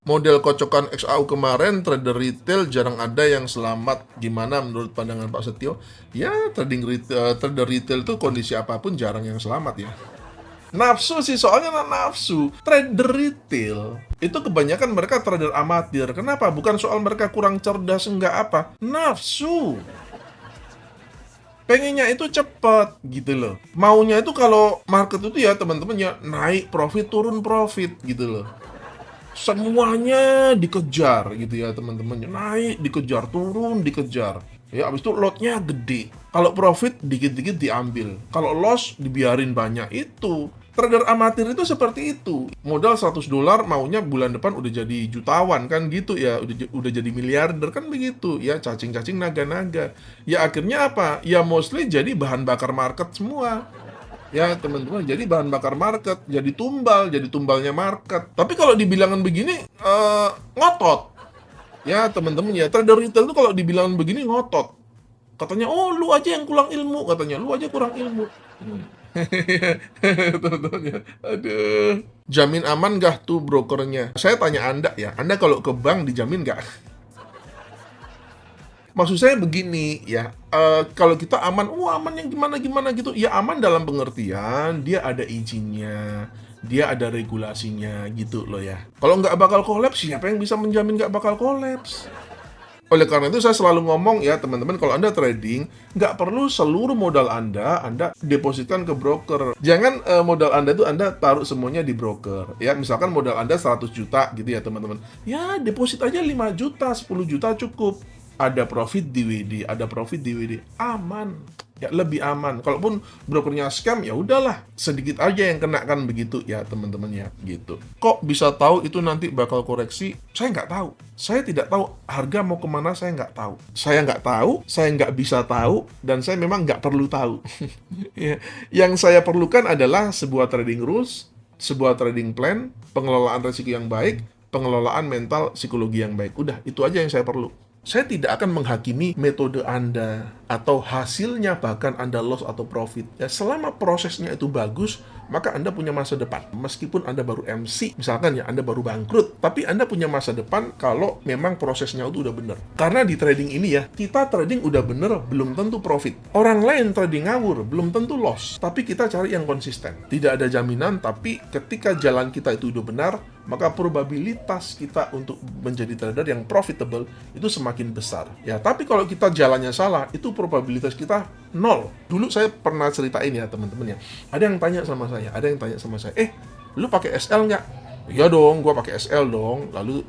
Model kocokan XAU kemarin, trader retail jarang ada yang selamat. Gimana menurut pandangan Pak Setio? Ya, trader retail tuh kondisi apapun jarang yang selamat ya. Nafsu sih, soalnya nafsu. Trader retail itu kebanyakan mereka trader amatir. Kenapa? Bukan soal mereka kurang cerdas, enggak apa. Nafsu. Pengennya itu cepat gitu loh. Maunya itu kalau market itu ya teman-teman ya naik profit, turun profit gitu loh. Semuanya dikejar gitu ya teman-teman. Naik dikejar, turun dikejar. Ya abis itu lotnya gede. Kalau profit dikit-dikit diambil. Kalau loss dibiarin banyak. Itu trader amatir itu seperti itu. Modal $100 maunya bulan depan udah jadi jutawan kan gitu ya. Udah jadi miliarder kan begitu ya, cacing-cacing naga-naga. Ya akhirnya apa? Ya mostly jadi bahan bakar market semua. Ya teman-teman, jadi bahan bakar market, jadi tumbalnya market. Tapi kalau dibilangin begini, ngotot. Ya teman-teman ya, trader retail tuh kalau dibilangin begini ngotot. Katanya, oh lu aja yang kurang ilmu, katanya, lu aja kurang ilmu. Teman-teman ya, aduh. Jamin aman gak tuh brokernya? Saya tanya Anda ya, Anda kalau ke bank dijamin gak? Maksud saya begini ya, kalau kita aman, aman yang gimana-gimana gitu. Ya aman dalam pengertian, dia ada izinnya, dia ada regulasinya gitu loh ya. Kalau nggak bakal kolaps, siapa yang bisa menjamin nggak bakal kolaps? Oleh karena itu saya selalu ngomong ya teman-teman, kalau Anda trading, nggak perlu seluruh modal Anda depositkan ke broker. Jangan modal Anda itu Anda taruh semuanya di broker. Ya, misalkan modal Anda 100 juta gitu ya teman-teman. Ya, deposit aja 5 juta, 10 juta cukup. Ada profit di WD, ada profit di WD. Aman. Ya, lebih aman. Kalaupun brokernya scam, ya udahlah, sedikit aja yang kena kan begitu ya teman-teman ya, gitu. Kok bisa tahu itu nanti bakal koreksi? Saya nggak tahu. Saya tidak tahu harga mau kemana, saya nggak tahu. Saya nggak tahu, saya nggak bisa tahu, dan saya memang nggak perlu tahu. Ya. Yang saya perlukan adalah sebuah trading rules, sebuah trading plan, pengelolaan risiko yang baik, pengelolaan mental psikologi yang baik. Udah, itu aja yang saya perlu. Saya tidak akan menghakimi metode Anda atau hasilnya, bahkan Anda loss atau profit. Ya, selama prosesnya itu bagus, maka Anda punya masa depan. Meskipun Anda baru MC, misalkan ya Anda baru bangkrut, tapi Anda punya masa depan kalau memang prosesnya itu udah benar. Karena di trading ini ya, kita trading udah bener, belum tentu profit. Orang lain trading ngawur, belum tentu loss. Tapi kita cari yang konsisten. Tidak ada jaminan, tapi ketika jalan kita itu udah benar, maka probabilitas kita untuk menjadi trader yang profitable itu semakin besar. Ya, tapi kalau kita jalannya salah, itu probabilitas kita nol. Dulu saya pernah ceritain ya teman-teman ya. Ada yang tanya sama saya, lu pakai SL nggak? Iya dong, gua pakai SL dong. Lalu,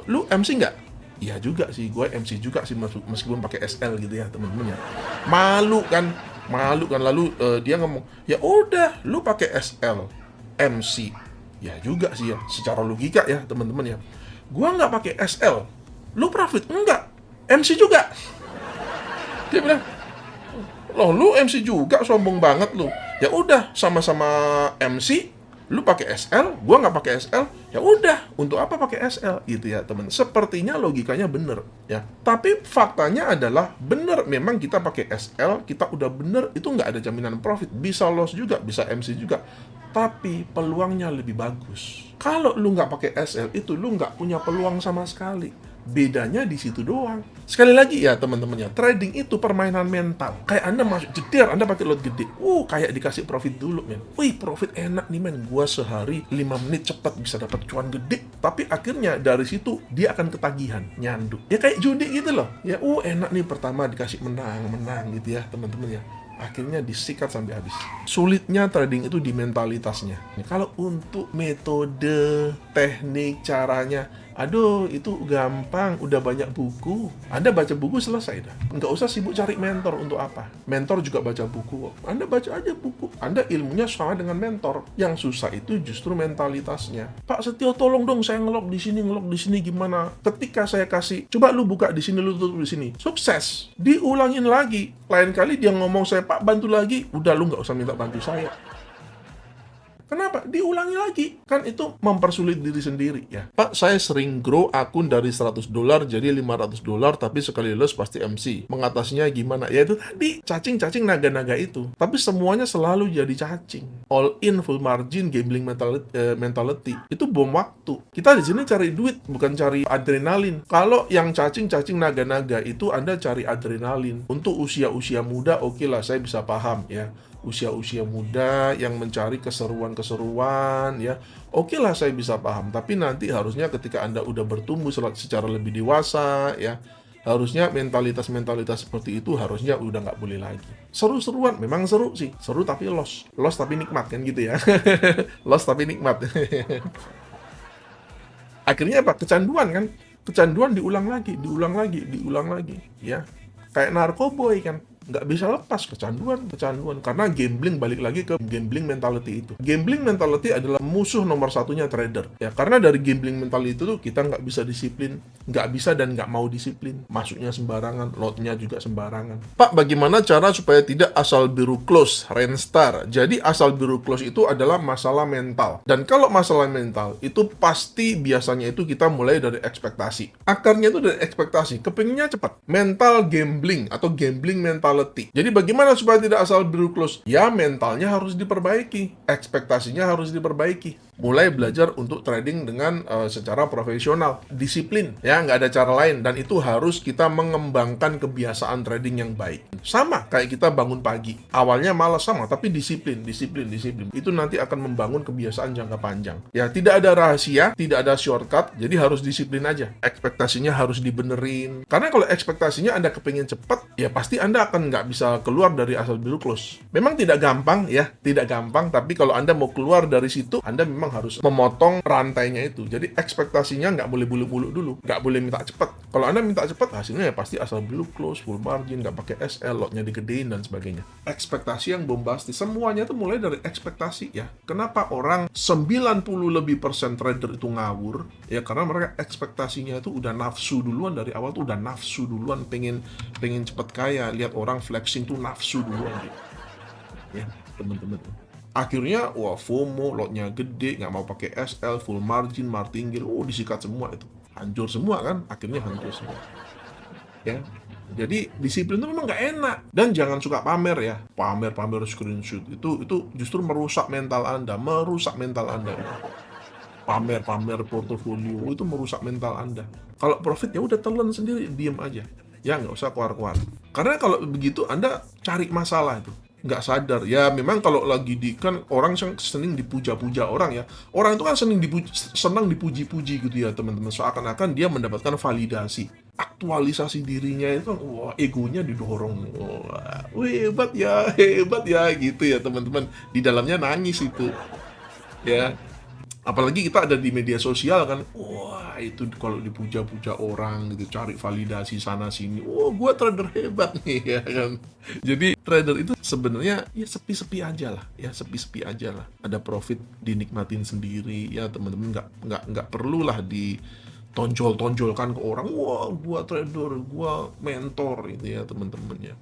lu MC nggak? Iya juga sih, gue MC juga sih meskipun pakai SL gitu ya teman-teman ya. Malu kan, malu kan. Lalu dia ngomong, ya udah, lu pakai SL, MC. Ya juga sih ya, secara logika ya teman-teman ya. Gua nggak pakai SL, lu profit enggak, MC juga. Dia bilang, loh lu MC juga, sombong banget lu. Ya udah, sama-sama MC, lu pakai SL, gua nggak pakai SL, ya udah, untuk apa pakai SL gitu ya teman. Sepertinya logikanya bener ya. Tapi faktanya adalah bener, memang kita pakai SL, kita udah bener, itu nggak ada jaminan profit. Bisa loss juga, bisa MC juga. Tapi peluangnya lebih bagus. Kalau lu nggak pakai SL itu lu nggak punya peluang sama sekali. Bedanya di situ doang. Sekali lagi ya teman-teman ya, trading itu permainan mental. Kayak Anda masuk jetir, Anda pakai lot gede. Kayak dikasih profit dulu, men. Wih, profit enak nih, men. Gua sehari 5 menit cepat bisa dapat cuan gede. Tapi akhirnya dari situ dia akan ketagihan, nyanduk. Ya kayak judi gitu loh. Ya, enak nih pertama dikasih menang gitu ya, teman-teman ya. Akhirnya disikat sampai habis. Sulitnya trading itu di mentalitasnya. Kalau untuk metode, teknik, caranya, aduh itu gampang, udah banyak buku. Anda baca buku selesai dah. Nggak usah sibuk cari mentor untuk apa. Mentor juga baca buku. Anda baca aja buku. Anda ilmunya sama dengan mentor. Yang susah itu justru mentalitasnya. Pak Setio, tolong dong saya ngelok di sini gimana? Ketika saya kasih, coba lu buka di sini, lu tutup di sini. Sukses. Diulangin lagi. Lain kali dia ngomong saya, Pak bantu lagi. Udah lu nggak usah minta bantu saya. Kenapa? Diulangi lagi. Kan itu mempersulit diri sendiri ya. Pak, saya sering grow akun dari $100 jadi $500, tapi sekali lulus pasti MC. Mengatasinya gimana? Ya itu tadi, cacing-cacing naga-naga itu. Tapi semuanya selalu jadi cacing. All in, full margin, gambling mentality. Itu bom waktu. Kita di sini cari duit, bukan cari adrenalin. Kalau yang cacing-cacing naga-naga itu Anda cari adrenalin. Untuk usia-usia muda, oke lah, saya bisa paham ya. Usia-usia muda yang mencari keseruan-keseruan ya, oke lah saya bisa paham. Tapi nanti harusnya ketika Anda udah bertumbuh secara lebih dewasa ya, harusnya mentalitas seperti itu harusnya udah nggak boleh lagi. Seru-seruan, memang seru sih, seru tapi loss tapi nikmat kan gitu ya. Loss tapi nikmat. Akhirnya apa? Kecanduan kan, kecanduan diulang lagi ya, kayak narkoboy kan, nggak bisa lepas, kecanduan karena gambling. Balik lagi ke gambling mentality itu. Gambling mentality adalah musuh nomor satunya trader ya, karena dari gambling mentality itu kita nggak bisa disiplin, nggak bisa dan nggak mau disiplin, masuknya sembarangan, lotnya juga sembarangan. Pak, bagaimana cara supaya tidak asal biru close, rainstar? Jadi asal biru close itu adalah masalah mental, dan kalau masalah mental itu pasti biasanya itu kita mulai dari ekspektasi. Akarnya itu dari ekspektasi, kepinginnya cepat, mental gambling atau gambling mentality. Jadi bagaimana supaya tidak asal biru close? Ya mentalnya harus diperbaiki, ekspektasinya harus diperbaiki. Mulai belajar untuk trading dengan secara profesional, disiplin ya, nggak ada cara lain, dan itu harus kita mengembangkan kebiasaan trading yang baik. Sama kayak kita bangun pagi, awalnya malas sama, tapi disiplin, itu nanti akan membangun kebiasaan jangka panjang ya. Tidak ada rahasia, tidak ada shortcut, jadi harus disiplin aja. Ekspektasinya harus dibenerin, karena kalau ekspektasinya Anda kepingin cepat ya pasti Anda akan nggak bisa keluar dari asal biru close. Memang tidak gampang ya, tidak gampang, tapi kalau Anda mau keluar dari situ, Anda memang harus memotong rantainya itu. Jadi ekspektasinya nggak boleh buluk-buluk dulu, nggak boleh minta cepat. Kalau Anda minta cepat, hasilnya ya pasti asal biru close, full margin, nggak pakai SL, lotnya digedein dan sebagainya. Ekspektasi yang bombastis, semuanya itu mulai dari ekspektasi ya. Kenapa orang 90% trader itu ngawur? Ya karena mereka ekspektasinya itu udah nafsu duluan dari awal, tuh udah nafsu duluan, pengen cepat kaya, lihat orang flexing tuh nafsu duluan gitu. Ya teman-teman, akhirnya wah FOMO, lotnya gede, nggak mau pakai SL, full margin, martingale, disikat semua itu, hancur semua kan, akhirnya hancur semua ya. Jadi disiplin itu memang nggak enak, dan jangan suka pamer ya, pamer screenshot itu justru merusak mental Anda, pamer portofolio itu merusak mental Anda. Kalau profit ya udah telan sendiri, diem aja ya, nggak usah keluar, karena kalau begitu Anda cari masalah itu, nggak sadar ya. Memang kalau lagi kan orang yang seneng dipuja-puja orang ya, orang itu kan senang dipuji-puji gitu ya teman-teman, seakan-akan dia mendapatkan validasi, aktualisasi dirinya itu kan, wah egonya didorong, wah hebat ya gitu ya teman-teman, di dalamnya nangis itu ya. Apalagi kita ada di media sosial kan, wah itu kalau dipuja-puja orang gitu, cari validasi sana sini, gua trader hebat nih ya kan. Jadi trader itu sebenarnya ya sepi-sepi aja lah, ada profit dinikmatin sendiri ya teman-teman, nggak perlulah ditonjol-tonjolkan ke orang, wah gua trader, gua mentor itu ya teman-teman ya.